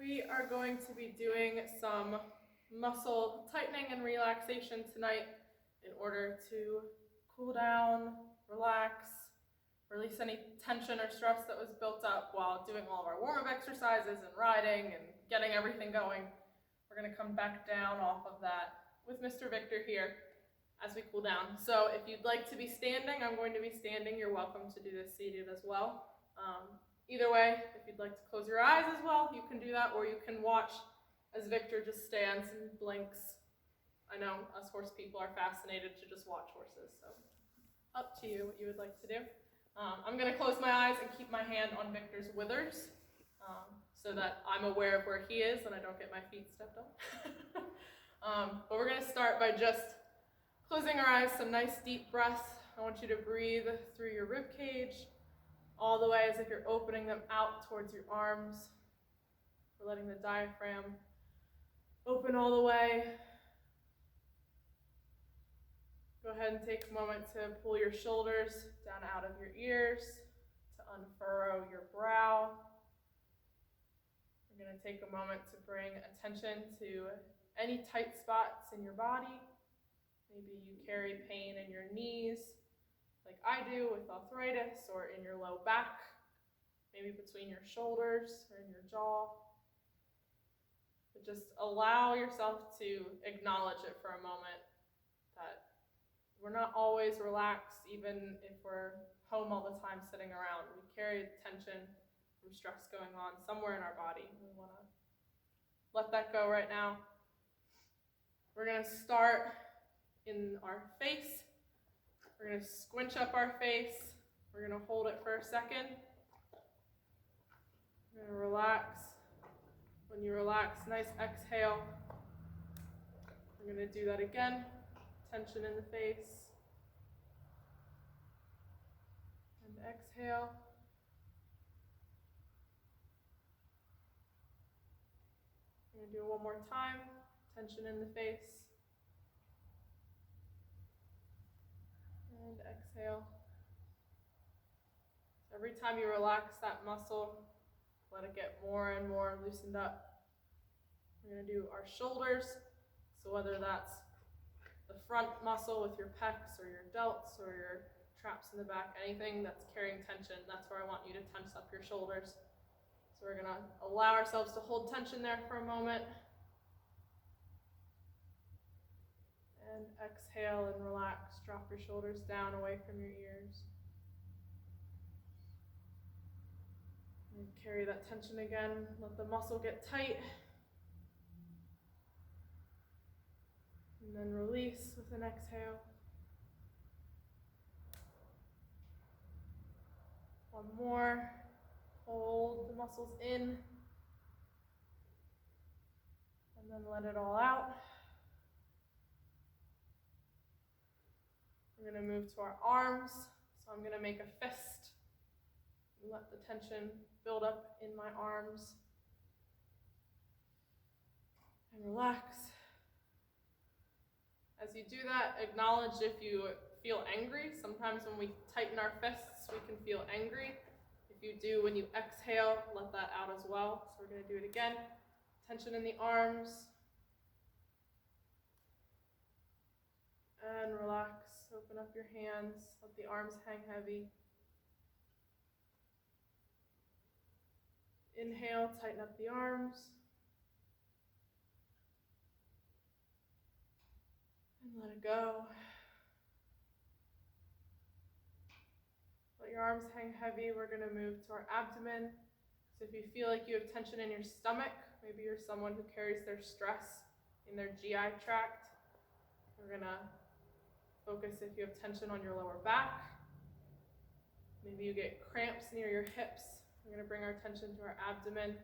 We are going to be doing some muscle tightening and relaxation tonight in order to cool down, relax, release any tension or stress that was built up while doing all of our warm-up exercises and riding and getting everything going. We're going to come back down off of that with Mr. Victor here as we cool down. So if you'd like to be standing, I'm going to be standing. You're welcome to do this seated as well. Either way, if you'd like to close your eyes as well, you can do that, or you can watch as Victor just stands and blinks. I know us horse people are fascinated to just watch horses, so up to you what you would like to do. I'm going to close my eyes and keep my hand on Victor's withers so that I'm aware of where he is and I don't get my feet stepped on. But we're going to start by just closing our eyes, some nice deep breaths. I want you to breathe through your rib cage, all the way as if you're opening them out towards your arms. We're letting the diaphragm open all the way. Go ahead and take a moment to pull your shoulders down out of your ears, to unfurrow your brow. We're going to take a moment to bring attention to any tight spots in your body. Maybe you carry pain in your knees, like I do with arthritis, or in your low back, maybe between your shoulders or in your jaw. But just allow yourself to acknowledge it for a moment, that we're not always relaxed, even if we're home all the time sitting around. We carry tension from stress going on somewhere in our body. We want to let that go right now. We're going to start in our face. We're going to squinch up our face. We're going to hold it for a second. We're going to relax. When you relax, nice exhale. We're going to do that again. Tension in the face. And exhale. We're going to do it one more time. Tension in the face. And exhale. Every time you relax that muscle, let it get more and more loosened up. We're going to do our shoulders. So whether that's the front muscle with your pecs or your delts or your traps in the back, anything that's carrying tension, that's where I want you to tense up your shoulders. So we're going to allow ourselves to hold tension there for a moment. And exhale and relax. Drop your shoulders down away from your ears. And carry that tension again. Let the muscle get tight. And then release with an exhale. One more. Hold the muscles in. And then let it all out. We're going to move to our arms. So I'm going to make a fist. Let the tension build up in my arms. And relax. As you do that, acknowledge if you feel angry. Sometimes when we tighten our fists, we can feel angry. If you do, when you exhale, let that out as well. So we're going to do it again. Tension in the arms. And relax. Open up your hands. Let the arms hang heavy. Inhale, tighten up the arms. And let it go. Let your arms hang heavy. We're going to move to our abdomen. So if you feel like you have tension in your stomach, maybe you're someone who carries their stress in their GI tract, we're going to focus if you have tension on your lower back. Maybe you get cramps near your hips. We're going to bring our attention to our abdomen.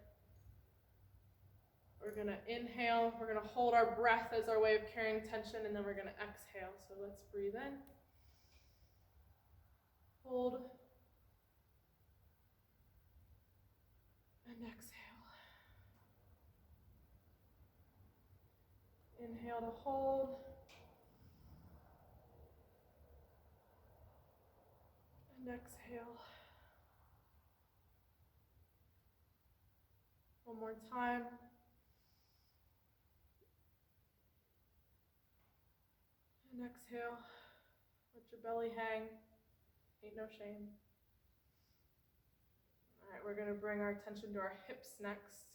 We're going to inhale. We're going to hold our breath as our way of carrying tension, and then we're going to exhale. So let's breathe in. Hold. And exhale. Inhale to hold. And exhale. One more time. And exhale. Let your belly hang. Ain't no shame. All right, we're going to bring our attention to our hips next.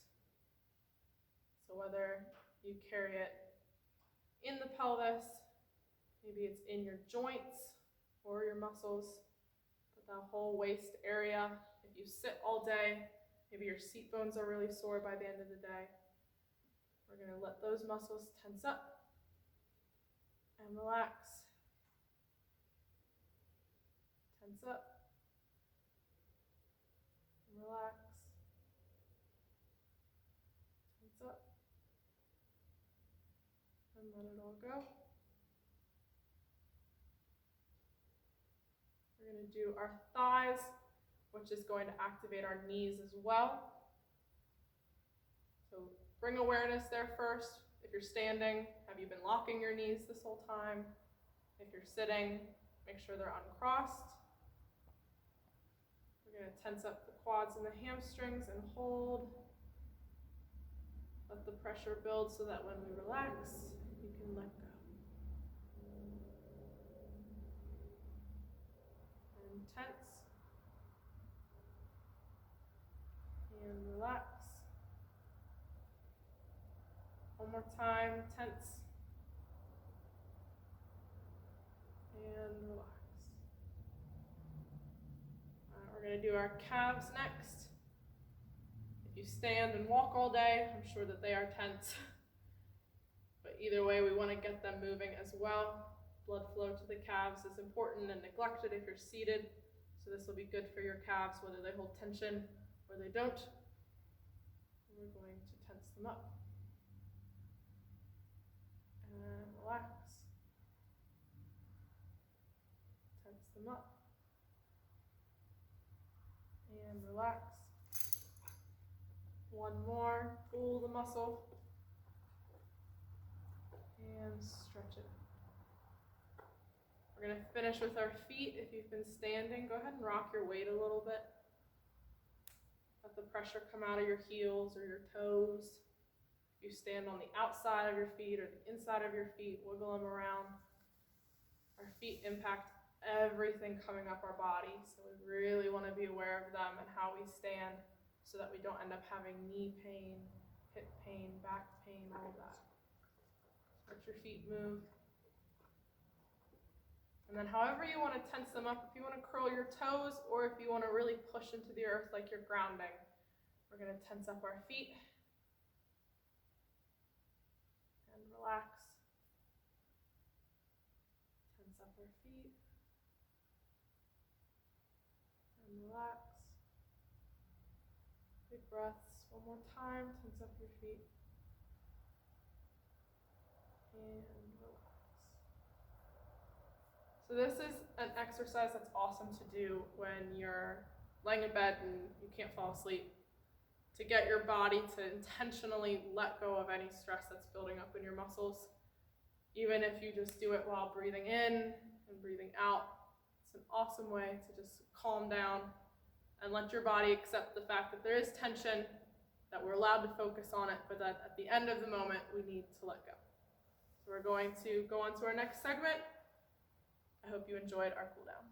So whether you carry it in the pelvis, maybe it's in your joints or your muscles, but that whole waist area. If you sit all day, maybe your seat bones are really sore by the end of the day. We're going to let those muscles tense up and relax. Tense up and relax. Tense up and let it all go. We're going to do our thighs, which is going to activate our knees as well. So bring awareness there first. If you're standing, have you been locking your knees this whole time? If you're sitting, make sure they're uncrossed. We're going to tense up the quads and the hamstrings and hold. Let the pressure build so that when we relax, you can let go. And tense. And relax. One more time, tense. And relax. We're going to do our calves next. If you stand and walk all day, I'm sure that they are tense. But either way, we want to get them moving as well. Blood flow to the calves is important and neglected if you're seated. So this will be good for your calves, whether they hold tension or they don't. We're going to tense them up. And relax. Tense them up. And relax. One more. Pull the muscle. And stretch it. We're going to finish with our feet. If you've been standing, go ahead and rock your weight a little bit. Let the pressure come out of your heels or your toes. If you stand on the outside of your feet or the inside of your feet, wiggle them around. Our feet impact everything coming up our body, so we really want to be aware of them and how we stand so that we don't end up having knee pain, hip pain, back pain, all of that. Let your feet move. And then however you want to tense them up, if you want to curl your toes or if you want to really push into the earth like you're grounding, we're going to tense up our feet and relax. Tense up our feet and relax. Big breaths. One more time. Tense up your feet and relax. So this is an exercise that's awesome to do when you're laying in bed and you can't fall asleep, to get your body to intentionally let go of any stress that's building up in your muscles. Even if you just do it while breathing in and breathing out, it's an awesome way to just calm down and let your body accept the fact that there is tension, that we're allowed to focus on it, but that at the end of the moment, we need to let go. So we're going to go on to our next segment. I hope you enjoyed our cool down.